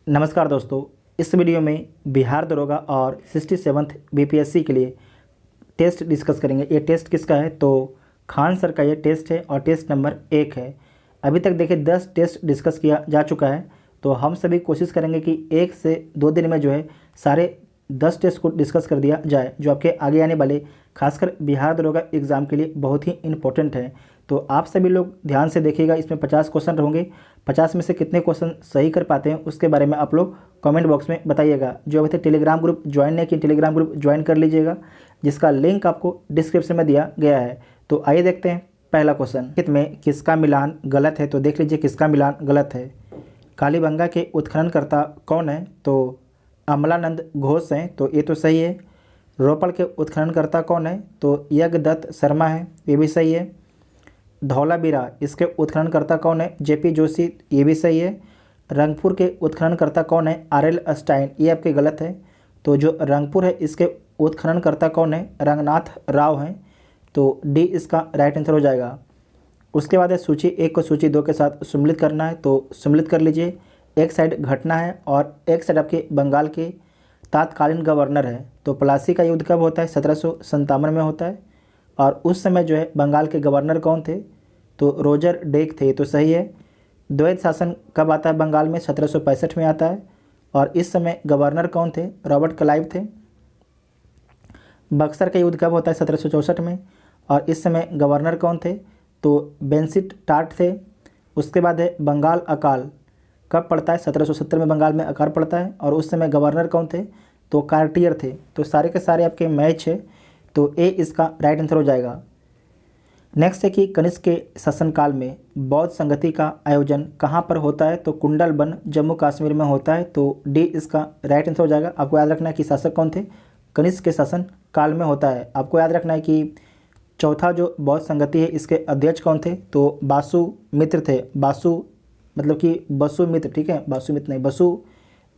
नमस्कार दोस्तों, इस वीडियो में बिहार दरोगा और 67th बीपीएससी के लिए टेस्ट डिस्कस करेंगे। ये टेस्ट किसका है? तो खान सर का ये टेस्ट है और टेस्ट नंबर 1 है। अभी तक देखिए 10 टेस्ट डिस्कस किया जा चुका है, तो हम सभी कोशिश करेंगे कि 1 से 2 दिन में जो है सारे 10 टेस्ट को डिस्कस कर दिया जाए, जो आपके आगे आने वाले खासकर बिहार दरोगा एग्ज़ाम के लिए बहुत ही इम्पोर्टेंट है। तो आप सभी लोग ध्यान से देखिएगा, इसमें 50 क्वेश्चन रहेंगे। 50 में से कितने क्वेश्चन सही कर पाते हैं उसके बारे में आप लोग कमेंट बॉक्स में बताइएगा। जो अभी तक टेलीग्राम ग्रुप ज्वाइन नहीं किए, टेलीग्राम ग्रुप ज्वाइन कर लीजिएगा, जिसका लिंक आपको डिस्क्रिप्शन में दिया गया है। तो आइए देखते हैं पहला क्वेश्चन। हित में किसका मिलान गलत है? तो देख लीजिए किसका मिलान गलत है। कालीबंगा के उत्खननकर्ता कौन है? तो अमलानंद घोष हैं, तो ये तो सही है। रोपड़ के उत्खननकर्ता कौन है? तो यज्ञदत्त शर्मा है, ये भी सही है। धौलावीरा, इसके उत्खननकर्ता कौन है? जेपी जोशी, ये भी सही है। रंगपुर के उत्खननकर्ता कौन है? आरएल स्टाइन, ये आपके गलत है। तो जो रंगपुर है इसके उत्खननकर्ता कौन है? रंगनाथ राव हैं, तो डी इसका राइट आंसर हो जाएगा। उसके बाद है सूची 1 को सूची 2 के साथ सम्मिलित करना है, तो सम्मिलित कर लीजिए। एक साइड घटना है और एक साइड आपके बंगाल के तात्कालीन गवर्नर है। तो प्लासी का युद्ध कब होता है? 1757 में होता है। और उस समय जो है बंगाल के गवर्नर कौन थे? तो रोजर डेक थे, तो सही है। द्वैत शासन कब आता है बंगाल में? 1765 में आता है। और इस समय गवर्नर कौन थे? रॉबर्ट क्लाइव थे। बक्सर का युद्ध कब होता है? 1764 में। और इस समय गवर्नर कौन थे? तो बेंसिट टाट थे। उसके बाद है बंगाल अकाल कब पड़ता है? 1770 में बंगाल में अकाल पड़ता है। और उस समय गवर्नर कौन थे? तो कार्टियर थे। तो सारे के सारे आपके मैच है, तो ए इसका राइट आंसर हो जाएगा। नेक्स्ट है कि कनिष्क के शासनकाल में बौद्ध संगति का आयोजन कहाँ पर होता है? तो कुंडलबन जम्मू कश्मीर में होता है, तो डी इसका राइट आंसर हो जाएगा। आपको याद रखना है कि शासक कौन थे? कनिष्क के शासन काल में होता है। आपको याद रखना है कि चौथा जो बौद्ध संगति है इसके अध्यक्ष कौन थे? तो बासु मित्र थे। बासु मतलब कि बसु मित्र, ठीक है, बासु मित्र नहीं, बसु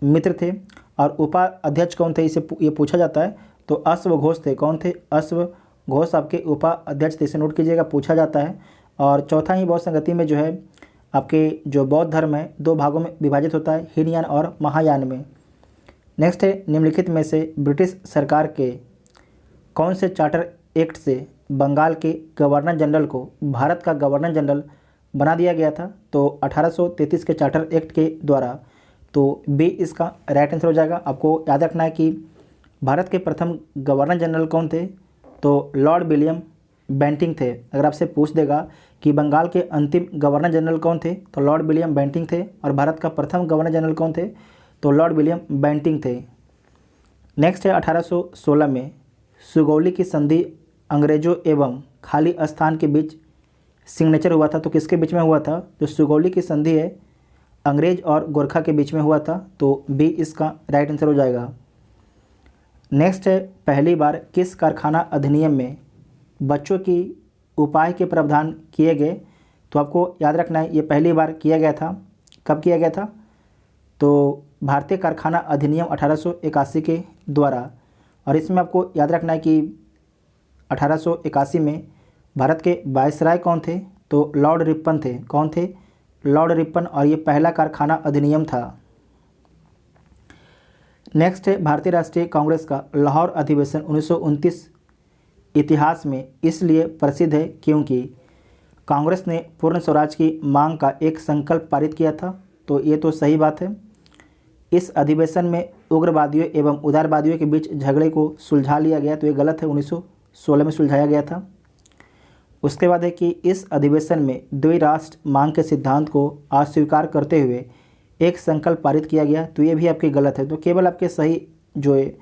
मित्र थे। और उपाध्यक्ष कौन थे इसे ये पूछा जाता है, तो अश्व घोष थे। कौन थे? अश्व घोष आपके उपाध्यक्ष थे, इसे नोट कीजिएगा, पूछा जाता है। और चौथा ही बौद्ध संगति में जो है आपके जो बौद्ध धर्म है 2 भागों में विभाजित होता है, हीनयान और महायान में। नेक्स्ट है निम्नलिखित में से ब्रिटिश सरकार के कौन से चार्टर एक्ट से बंगाल के गवर्नर जनरल को भारत का गवर्नर जनरल बना दिया गया था? तो 1833 के चार्टर एक्ट के द्वारा, तो बी इसका राइट आंसर हो जाएगा। आपको याद रखना है कि भारत के प्रथम गवर्नर जनरल कौन थे? तो लॉर्ड विलियम बेंटिंग थे। अगर आपसे पूछ देगा कि बंगाल के अंतिम गवर्नर जनरल कौन थे, तो लॉर्ड विलियम बेंटिंग थे। और भारत का प्रथम गवर्नर जनरल कौन थे? तो लॉर्ड विलियम बेंटिंग थे। नेक्स्ट है 1816 में सुगौली की संधि अंग्रेजों एवं खाली स्थान के बीच सिग्नेचर हुआ था, तो किसके बीच में हुआ था? तो सुगौली की संधि है अंग्रेज और गोरखा के बीच में हुआ था, तो बी इसका राइट आंसर हो जाएगा। नेक्स्ट है पहली बार किस कारखाना अधिनियम में बच्चों की उपाय के प्रावधान किए गए? तो आपको याद रखना है ये पहली बार किया गया था। कब किया गया था? तो भारतीय कारखाना अधिनियम 1881 के द्वारा। और इसमें आपको याद रखना है कि 1881 में भारत के वायसराय कौन थे? तो लॉर्ड रिपन थे। कौन थे? Lord Ripon. और ये पहला कारखाना अधिनियम था। नेक्स्ट है भारतीय राष्ट्रीय कांग्रेस का लाहौर अधिवेशन 1929 इतिहास में इसलिए प्रसिद्ध है क्योंकि कांग्रेस ने पूर्ण स्वराज की मांग का एक संकल्प पारित किया था, तो ये तो सही बात है। इस अधिवेशन में उग्रवादियों एवं उदारवादियों के बीच झगड़े को सुलझा लिया गया, तो ये गलत है, 1916 में सुलझाया गया था। उसके बाद है कि इस अधिवेशन में द्विराष्ट्र मांग के सिद्धांत को अस्वीकार करते हुए एक संकल्प पारित किया गया, तो ये भी आपके गलत है। तो केवल आपके सही जो है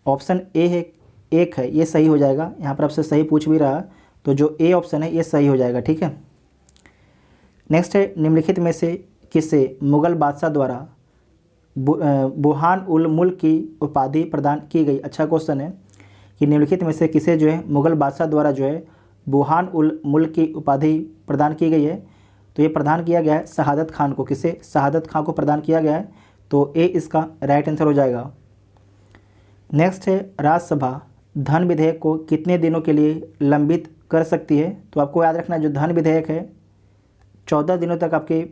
ऑप्शन ए है, एक है, ये सही हो जाएगा। यहाँ पर आपसे सही पूछ भी रहा, तो जो ए ऑप्शन है ये सही हो जाएगा, ठीक है। नेक्स्ट है निम्नलिखित में से किसे मुगल बादशाह द्वारा बुरहान उल मुल्क की उपाधि प्रदान की गई? अच्छा क्वेश्चन है कि निम्नलिखित में से किसे जो है मुगल बादशाह द्वारा जो है बुरहान उल मुल्क की उपाधि प्रदान की गई है? तो ये प्रदान किया गया है शहादत खान को। किसे? शहादत खान को प्रदान किया गया है, तो ए इसका राइट आंसर हो जाएगा। नेक्स्ट है राज्यसभा धन विधेयक को कितने दिनों के लिए लंबित कर सकती है? तो आपको याद रखना है जो धन विधेयक है 14 दिनों तक आपके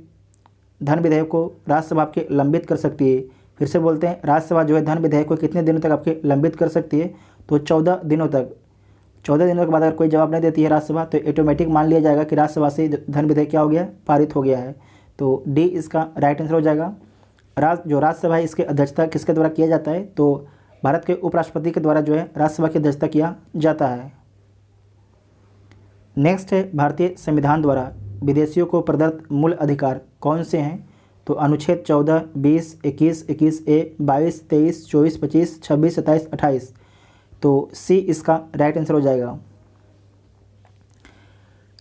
धन विधेयक को राज्यसभा आपके लंबित कर सकती है? फिर से बोलते हैं, राज्यसभा जो है धन विधेयक को कितने दिनों तक आपके लंबित कर सकती है? तो 14 दिनों तक। 14 दिनों के बाद अगर कोई जवाब नहीं देती है राज्यसभा तो ऑटोमेटिक मान लिया जाएगा कि राज्यसभा से धन विधेयक क्या हो गया, पारित हो गया है। तो डी इसका राइट आंसर हो जाएगा। जो राज्यसभा है इसकी अध्यक्षता किसके द्वारा किया जाता है? तो भारत के उपराष्ट्रपति के द्वारा जो है राज्यसभा की अध्यक्षता किया जाता है। नेक्स्ट है, भारतीय संविधान द्वारा विदेशियों को प्रदत्त मूल अधिकार कौन से हैं? तो अनुच्छेद 14, 20, 21, 21A, 22, 23, 24, 25, 26, 27, 28। तो सी इसका राइट आंसर हो जाएगा।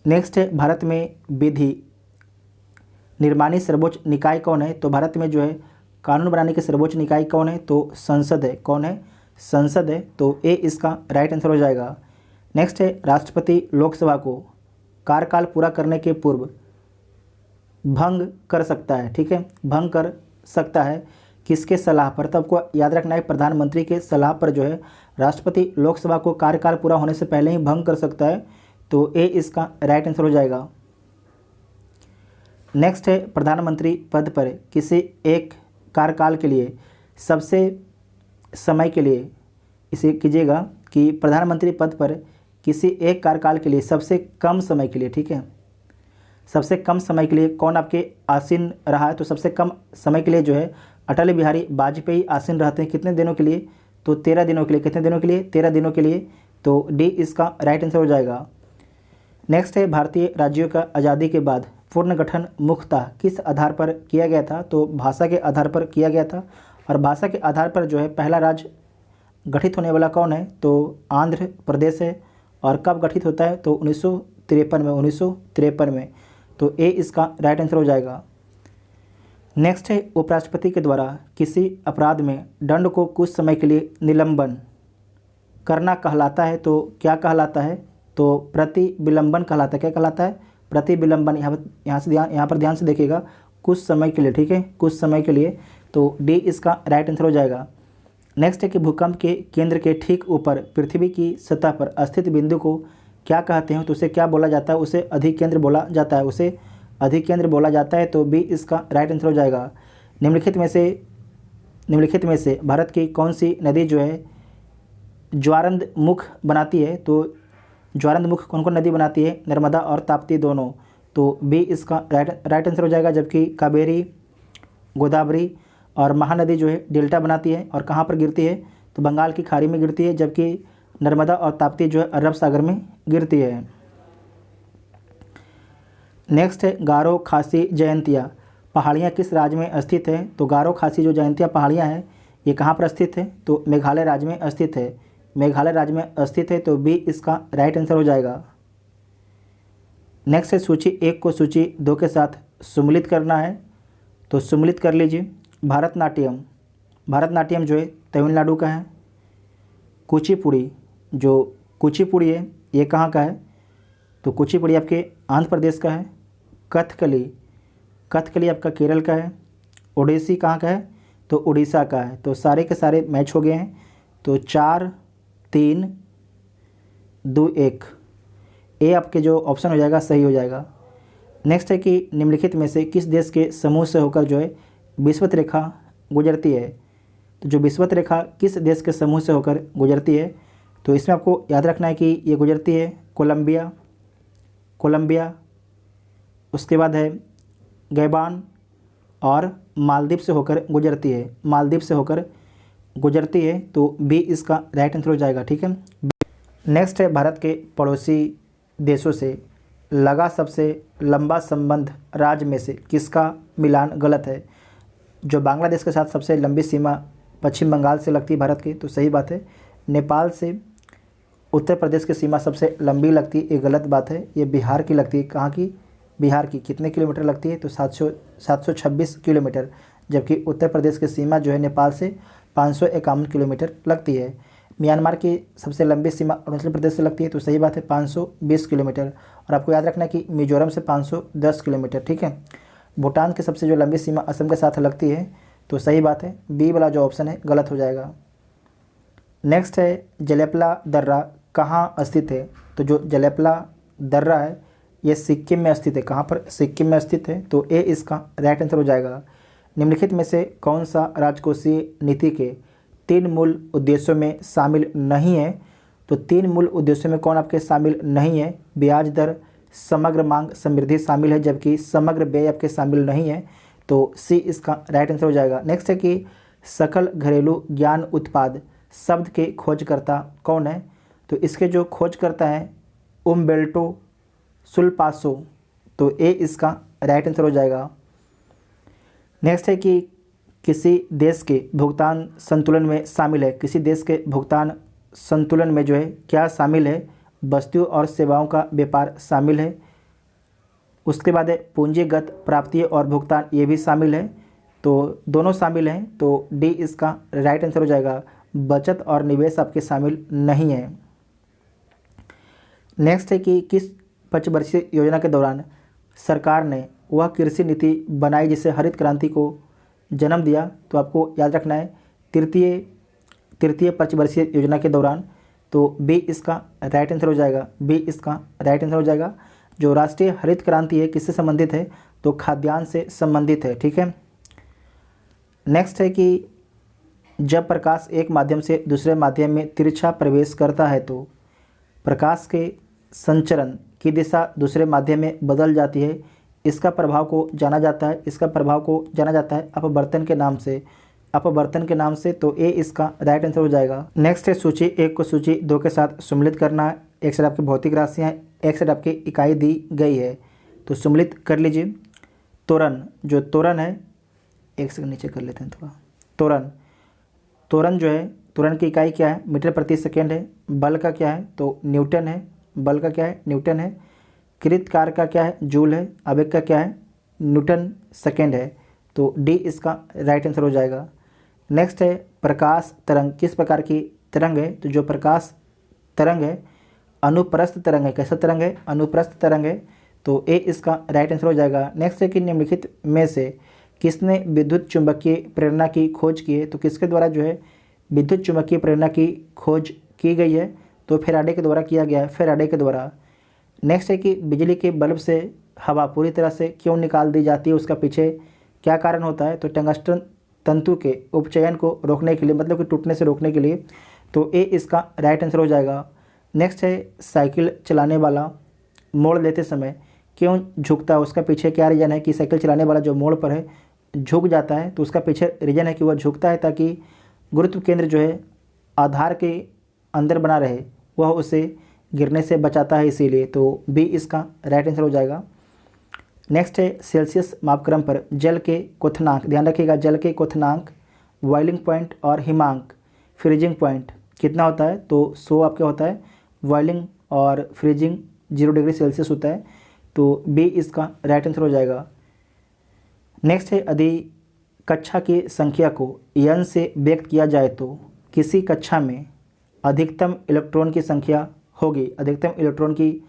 नेक्स्ट है, भारत में विधि निर्माणी सर्वोच्च निकाय कौन है? तो भारत में जो है कानून बनाने के सर्वोच्च निकाय कौन है? तो संसद है। कौन है? संसद है। तो ए इसका राइट आंसर हो जाएगा। नेक्स्ट है, राष्ट्रपति लोकसभा को कार्यकाल पूरा करने के पूर्व भंग कर सकता है। ठीक है, भंग कर सकता है किसके सलाह पर? तो आपको याद रखना है, प्रधानमंत्री के सलाह पर जो है राष्ट्रपति लोकसभा को कार्यकाल पूरा होने से पहले ही भंग कर सकता है। तो ए इसका राइट आंसर हो जाएगा। नेक्स्ट है, प्रधानमंत्री पद पर किसी एक कार्यकाल के लिए सबसे समय के लिए, इसे कीजिएगा कि प्रधानमंत्री पद पर किसी एक कार्यकाल के लिए सबसे कम समय के लिए, ठीक है, सबसे कम समय के लिए कौन आपके आसीन रहा है? तो सबसे कम समय के लिए जो है अटल बिहारी वाजपेयी आसीन रहते हैं। कितने दिनों के लिए? तो 13 दिनों के लिए। कितने दिनों के लिए? 13 दिनों के लिए। तो डी इसका राइट आंसर हो जाएगा। नेक्स्ट है, भारतीय राज्यों का आज़ादी के बाद पुनर्गठन मुख्यतः किस आधार पर किया गया था? तो भाषा के आधार पर किया गया था। और भाषा के आधार पर जो है पहला राज्य गठित होने वाला कौन है? तो आंध्र प्रदेश है। और कब गठित होता है? तो 1953 में। 1953 में। तो ए इसका राइट आंसर हो जाएगा। नेक्स्ट है, उपराष्ट्रपति के द्वारा किसी अपराध में दंड को कुछ समय के लिए निलंबन करना कहलाता है। तो क्या कहलाता है? तो प्रतिविलंबन कहलाता है। क्या कहलाता है? प्रतिविलंबन। यहाँ पर ध्यान से देखिएगा, कुछ समय के लिए, ठीक है, कुछ समय के लिए। तो डी इसका राइट आंसर हो जाएगा। नेक्स्ट है कि भूकंप के केंद्र के ठीक ऊपर पृथ्वी की सतह पर स्थित बिंदु को क्या कहते हैं? तो उसे क्या बोला जाता है? उसे अधिकेंद्र बोला जाता है। उसे अधिकेंद्र बोला जाता है। तो बी इसका राइट आंसर हो जाएगा। निम्नलिखित में से भारत की कौन सी नदी जो है ज्वारंद मुख बनाती है? तो ज्वारंद मुख कौन कौन नदी बनाती है? नर्मदा और ताप्ती दोनों। तो बी इसका राइट आंसर हो जाएगा। जबकि कावेरी, गोदावरी और महानदी जो है डेल्टा बनाती है। और कहाँ पर गिरती है? तो बंगाल की खाड़ी में गिरती है। जबकि नर्मदा और ताप्ती जो है अरब सागर में गिरती है। नेक्स्ट है, गारो खासी जयंतिया पहाड़ियाँ किस राज्य में स्थित है? तो गारो खासी जो जयंतिया पहाड़ियाँ हैं ये कहाँ पर स्थित है? तो मेघालय राज्य में स्थित है। मेघालय राज्य में स्थित है। तो बी इसका राइट आंसर हो जाएगा। नेक्स्ट है, सूची 1 को सूची 2 के साथ सम्मिलित करना है। तो सम्मिलित कर लीजिए। भारतनाट्यम जो है तमिलनाडु का है। कुचिपुड़ी है ये कहाँ का है? तो कुचिपुड़ी आपके आंध्र प्रदेश का है। कथकली आपका केरल का है। ओडिसी कहाँ का है? तो उड़ीसा का है। तो सारे के सारे मैच हो गए हैं। तो 4, 3, 2, 1 ए आपके जो ऑप्शन हो जाएगा सही हो जाएगा। नेक्स्ट है कि निम्नलिखित में से किस देश के समूह से होकर जो है विषुवत रेखा गुजरती है? तो जो विषुवत रेखा किस देश के समूह से होकर गुजरती है? तो इसमें आपको याद रखना है कि ये गुजरती है कोलंबिया, उसके बाद है गैबान और मालदीव से होकर गुजरती है। तो बी इसका राइट आंसर हो जाएगा। ठीक है। नेक्स्ट है, भारत के पड़ोसी देशों से लगा सबसे लंबा संबंध राज्य में से किसका मिलान गलत है? जो बांग्लादेश के साथ सबसे लंबी सीमा पश्चिम बंगाल से लगती है भारत की, तो सही बात है। नेपाल से उत्तर प्रदेश की सीमा सबसे लंबी लगती है, ये गलत बात है। ये बिहार की लगती है। कहाँ की? बिहार की। कितने किलोमीटर लगती है? तो 726 किलोमीटर। जबकि उत्तर प्रदेश की सीमा जो है नेपाल से 551 किलोमीटर लगती है। म्यांमार की सबसे लंबी सीमा अरुणाचल प्रदेश से लगती है, तो सही बात है 520 किलोमीटर। और आपको याद रखना है कि मिजोरम से 510 किलोमीटर। ठीक है। भूटान की सबसे जो लंबी सीमा असम के साथ लगती है, तो सही बात है बी वाला जो ऑप्शन है गलत हो जाएगा। नेक्स्ट है, जलेपला दर्रा कहाँ स्थित है? तो जो जलेपला दर्रा है ये सिक्किम में स्थित है। कहाँ पर? सिक्किम में स्थित है। तो ए इसका राइट आंसर हो जाएगा। निम्नलिखित में से कौन सा राजकोषीय नीति के 3 मूल उद्देश्यों में शामिल नहीं है? तो 3 मूल उद्देश्यों में कौन आपके शामिल नहीं है? ब्याज दर, समग्र मांग, समृद्धि शामिल है, जबकि समग्र व्यय आपके शामिल नहीं है। तो सी इसका राइट आंसर हो जाएगा। नेक्स्ट है कि सकल घरेलू ज्ञान उत्पाद शब्द के खोजकर्ता कौन है? तो इसके जो खोजकर्ता हैं उम्बेल्टो सुलपासो। तो ए इसका राइट आंसर हो जाएगा। नेक्स्ट है कि किसी देश के भुगतान संतुलन में शामिल है। किसी देश के भुगतान संतुलन में जो है क्या शामिल है? वस्तुओं और सेवाओं का व्यापार शामिल है। उसके बाद है पूंजीगत प्राप्तियाँ और भुगतान, ये भी शामिल है। तो दोनों शामिल हैं। तो डी इसका राइट आंसर हो जाएगा। बचत और निवेश आपके शामिल नहीं है। नेक्स्ट है कि किस पंचवर्षीय योजना के दौरान सरकार ने वह कृषि नीति बनाई जिसे हरित क्रांति को जन्म दिया? तो आपको याद रखना है तृतीय पंचवर्षीय योजना के दौरान। तो बी इसका राइट आंसर हो जाएगा। बी इसका राइट आंसर हो जाएगा। जो राष्ट्रीय हरित क्रांति है किससे संबंधित है? तो खाद्यान्न से संबंधित है। ठीक है। नेक्स्ट है कि जब प्रकाश एक माध्यम से दूसरे माध्यम में तिरछा प्रवेश करता है तो प्रकाश के संचरण की दिशा दूसरे माध्यम में बदल जाती है। इसका प्रभाव को जाना जाता है अपवर्तन के नाम से। तो ए इसका राइट आंसर हो जाएगा। नेक्स्ट है सूची 1 को सूची 2 के साथ सम्मिलित करना है। एक साइड आपकी भौतिक राशियाँ, एक साइड आपकी इकाई दी गई है। तो सम्मिलित कर लीजिए। त्वरण, जो त्वरण है, एक सेकंड नीचे कर लेते हैं थोड़ा। त्वरण जो है, त्वरण की इकाई क्या है? मीटर प्रति सेकेंड है। बल का क्या है? तो न्यूटन है। न्यूटन है। कृत कार्य का क्या है? जूल है। आवेग का क्या है? न्यूटन सेकेंड है। तो डी इसका राइट आंसर हो जाएगा। नेक्स्ट है प्रकाश तरंग किस प्रकार की तरंग है? तो जो प्रकाश तरंग है अनुप्रस्थ तरंग है। कैसा तरंग है? अनुप्रस्थ तरंग है। तो ए इसका राइट आंसर हो जाएगा। नेक्स्ट है कि निम्नलिखित में से किसने विद्युत चुंबकीय प्रेरणा की खोज की है? तो किसके द्वारा जो है विद्युत चुंबकीय प्रेरणा की खोज की गई है? तो फैराडे के द्वारा किया गया है। फैराडे के द्वारा। नेक्स्ट है कि बिजली के बल्ब से हवा पूरी तरह से क्यों निकाल दी जाती है? उसका पीछे क्या कारण होता है? तो टंगस्टन तंतु के उपचयन को रोकने के लिए, मतलब कि टूटने से रोकने के लिए। तो ए इसका राइट आंसर हो जाएगा। नेक्स्ट है साइकिल चलाने वाला मोड़ लेते समय क्यों झुकता है? उसका पीछे क्या रीज़न है कि साइकिल चलाने वाला जो मोड़ पर है झुक जाता है? तो उसका पीछे रीज़न है कि वह झुकता है ताकि गुरुत्व केंद्र जो है आधार के अंदर बना रहे, वह उसे गिरने से बचाता है, इसीलिए। तो बी इसका राइट आंसर हो जाएगा। नेक्स्ट है सेल्सियस मापक्रम पर जल के क्वथनांक, ध्यान रखिएगा, जल के क्वथनांक, बॉइलिंग पॉइंट और हिमांक, फ्रीजिंग पॉइंट कितना होता है? तो 100 आपके होता है। बॉइलिंग और फ्रीजिंग 0 डिग्री सेल्सियस होता है। तो बी इसका राइट आंसर हो जाएगा। नेक्स्ट है यदि कक्षा की संख्या को n से व्यक्त किया जाए तो किसी कक्षा में अधिकतम इलेक्ट्रॉन की संख्या होगी। अधिकतम इलेक्ट्रॉन की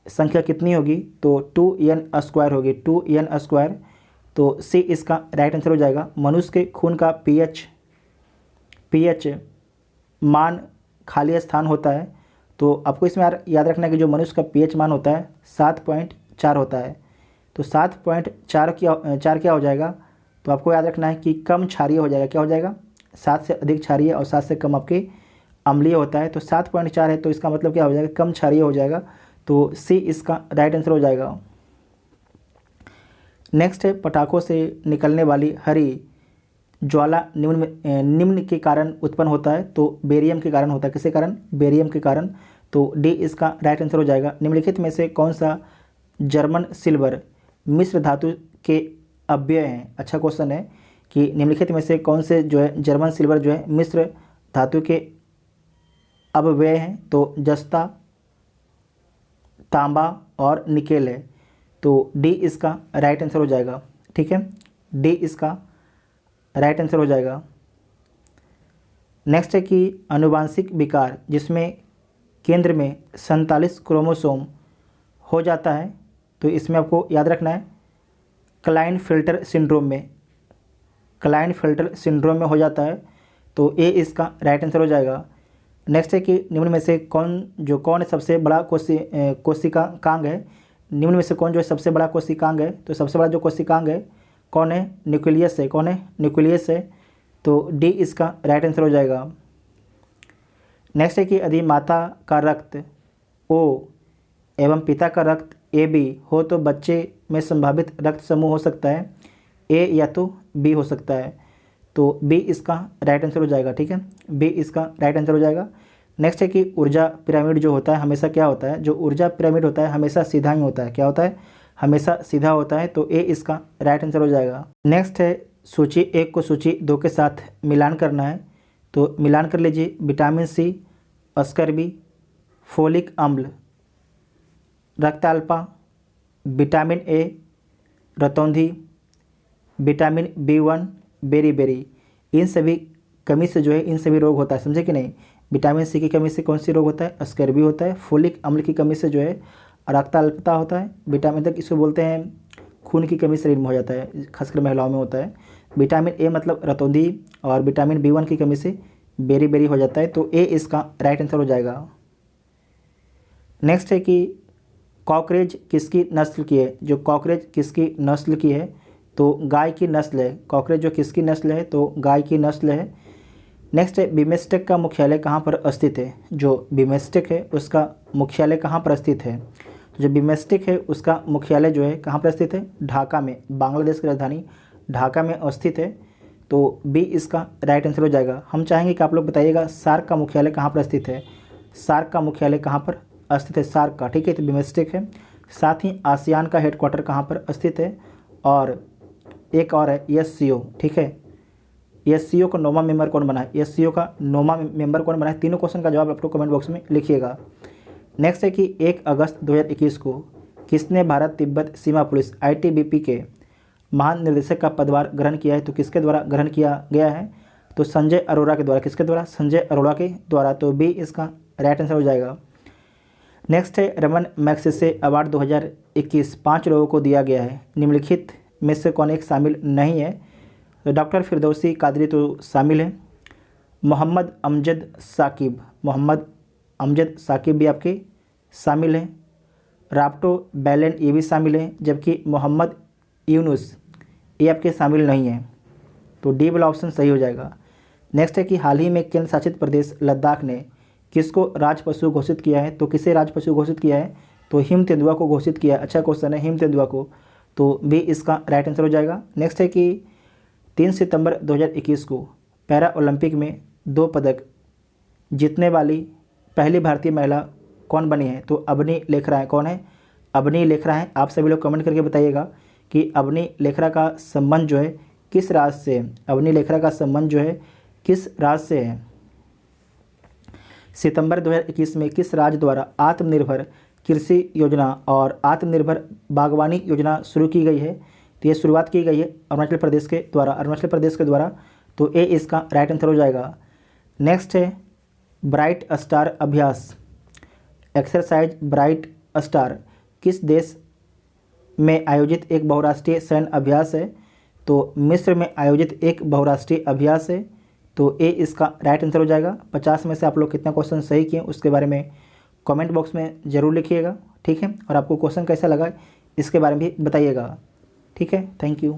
संख्या कितनी होगी? तो 2n² होगी। 2n²। तो सी इसका राइट आंसर हो जाएगा। मनुष्य के खून का pH मान खाली स्थान होता है। तो आपको इसमें याद रखना है कि जो मनुष्य का pH मान होता है 7.4 होता है। तो 7.4 क्या हो जाएगा? तो आपको याद रखना है कि कम क्षारीय हो जाएगा। क्या हो जाएगा? 7 से अधिक क्षारीय और 7 से कम आपके अम्लीय होता है। तो 7.4 है, तो इसका मतलब क्या हो जाएगा? कम क्षारीय हो जाएगा। तो सी इसका राइट आंसर हो जाएगा। नेक्स्ट है पटाखों से निकलने वाली हरी ज्वाला निम्न के कारण उत्पन्न होता है। तो बेरियम के कारण होता है। किसके कारण? बेरियम के कारण। तो डी इसका राइट आंसर हो जाएगा। निम्नलिखित में से कौन सा जर्मन सिल्वर मिश्र धातु के अव्यय हैं? अच्छा क्वेश्चन है कि निम्नलिखित में से कौन से जो है जर्मन सिल्वर जो है मिश्र धातु के अव्यय हैं? तो जस्ता, तांबा और निकेल है। तो डी इसका राइट आंसर हो जाएगा। ठीक है, डी इसका राइट आंसर हो जाएगा। नेक्स्ट है कि आनुवांशिक विकार जिसमें केंद्र में 47 क्रोमोसोम हो जाता है। तो इसमें आपको याद रखना है क्लाइनफेल्टर सिंड्रोम में हो जाता है। तो ए इसका राइट आंसर हो जाएगा। नेक्स्ट है कि निम्न में से कौन सबसे बड़ा कोशिका कांग है? निम्न में से कौन जो है सबसे बड़ा कोशिकांग है? तो सबसे बड़ा जो कोशिकांग है कौन है? न्यूक्लियस है। कौन है? न्यूक्लियस है। तो डी इसका राइट आंसर हो जाएगा। नेक्स्ट है कि यदि माता का रक्त ओ एवं पिता का रक्त ए बी हो तो बच्चे में संभावित रक्त समूह हो सकता है ए या तो बी हो सकता है। तो बी इसका राइट आंसर हो जाएगा। ठीक है, बी इसका राइट आंसर हो जाएगा। नेक्स्ट है कि ऊर्जा पिरामिड जो होता है हमेशा क्या होता है? जो ऊर्जा पिरामिड होता है हमेशा सीधा ही होता है। क्या होता है? हमेशा सीधा होता है। तो ए इसका राइट आंसर हो जाएगा। नेक्स्ट है सूची 1 को सूची 2 के साथ मिलान करना है। तो मिलान कर लीजिए। विटामिन सी, अस्कर्बी, फोलिक अम्ल, रक्त अल्पा, विटामिन ए, रतौंधी, विटामिन B1, बेरी, इन सभी कमी से जो है इन सभी रोग होता है। समझे कि नहीं? विटामिन सी की कमी से कौन सी रोग होता है? अस्कर्बी होता है। फोलिक अम्ल की कमी से जो है रक्त अल्पता होता है। विटामिन तक इसको बोलते हैं खून की कमी शरीर में हो जाता है, खासकर महिलाओं में होता है। विटामिन ए मतलब रतौंधी और विटामिन B1 की कमी से बेरी हो जाता है। तो ए इसका राइट आंसर हो जाएगा। नेक्स्ट है कि कॉकरेज किसकी नस्ल की है? जो कॉकरेज किसकी नस्ल की है? तो गाय की नस्ल है। कॉकरेज जो किसकी नस्ल है? तो गाय की नस्ल है। नेक्स्ट है बिमस्टेक का मुख्यालय कहाँ पर स्थित है? जो बिमस्टेक है उसका मुख्यालय कहाँ पर स्थित है? तो जो बिमस्टेक है उसका मुख्यालय जो है कहाँ पर स्थित है? ढाका में, बांग्लादेश की राजधानी ढाका में स्थित है। तो बी इसका राइट आंसर हो जाएगा। हम चाहेंगे कि आप लोग बताइएगा सार्क का मुख्यालय कहाँ पर स्थित है? सार्क का मुख्यालय कहाँ पर स्थित है? सार्क का, ठीक है, तो बिमस्टेक है। साथ ही आसियान का हेडक्वार्टर कहाँ पर स्थित है? और एक और है SCO, ठीक है। SCO का नौवां मेंबर कौन बना है? SCO का नौवां मेंबर कौन बना है? तीनों क्वेश्चन का जवाब आप लोग कमेंट बॉक्स में लिखिएगा। नेक्स्ट है कि 1 अगस्त 2021 को किसने भारत तिब्बत सीमा पुलिस ITBP के महानिर्देशक का पदभार ग्रहण किया है? तो किसके द्वारा ग्रहण किया गया है? तो संजय अरोड़ा के द्वारा। किसके द्वारा? संजय अरोड़ा के द्वारा। तो बी इसका राइट आंसर हो जाएगा। नेक्स्ट है रमन मैग्सेसे अवार्ड 2021 5 लोगों को दिया गया है। निम्नलिखित में से कौन एक शामिल नहीं है? तो डॉक्टर फिरदौसी कादरी तो शामिल है। मोहम्मद अमजद साकिब भी आपके शामिल हैं। राप्टो बैलेन ये भी शामिल हैं। जबकि मोहम्मद यूनुस ये आपके शामिल नहीं है। तो डी वाला ऑप्शन सही हो जाएगा। नेक्स्ट है कि हाल ही में केंद्र शासित प्रदेश लद्दाख ने किसको राज पशु घोषित किया है? तो किसे राज पशु घोषित किया है? तो हिम तेंदुआ को घोषित किया है। अच्छा क्वेश्चन है, हिम तेंदुआ को। तो बी इसका राइट आंसर हो जाएगा। नेक्स्ट है कि 3 सितंबर 2021 को पैरा ओलंपिक में 2 पदक जीतने वाली पहली भारतीय महिला कौन बनी है? तो अवनी लेखरा है। कौन है? अवनी लेखरा है। आप सभी लोग कमेंट करके बताइएगा कि अवनी लेखरा का संबंध जो है किस राज्य से है? अवनी लेखरा का संबंध जो है किस राज्य से है? सितंबर 2021 में किस राज्य द्वारा आत्मनिर्भर कृषि योजना और आत्मनिर्भर बागवानी योजना शुरू की गई है? तो ये शुरुआत की गई है अरुणाचल प्रदेश के द्वारा। तो ए इसका राइट आंसर हो जाएगा। नेक्स्ट है ब्राइट स्टार अभ्यास, एक्सरसाइज ब्राइट स्टार किस देश में आयोजित एक बहुराष्ट्रीय सैन्य अभ्यास है? तो मिस्र में आयोजित एक बहुराष्ट्रीय अभ्यास है। तो ए इसका राइट आंसर हो जाएगा। 50 में से आप लोग कितना क्वेश्चन सही किए उसके बारे में कमेंट बॉक्स में ज़रूर लिखिएगा, ठीक है। और आपको क्वेश्चन कैसा लगा इसके बारे में भी बताइएगा, ठीक है। Thank you.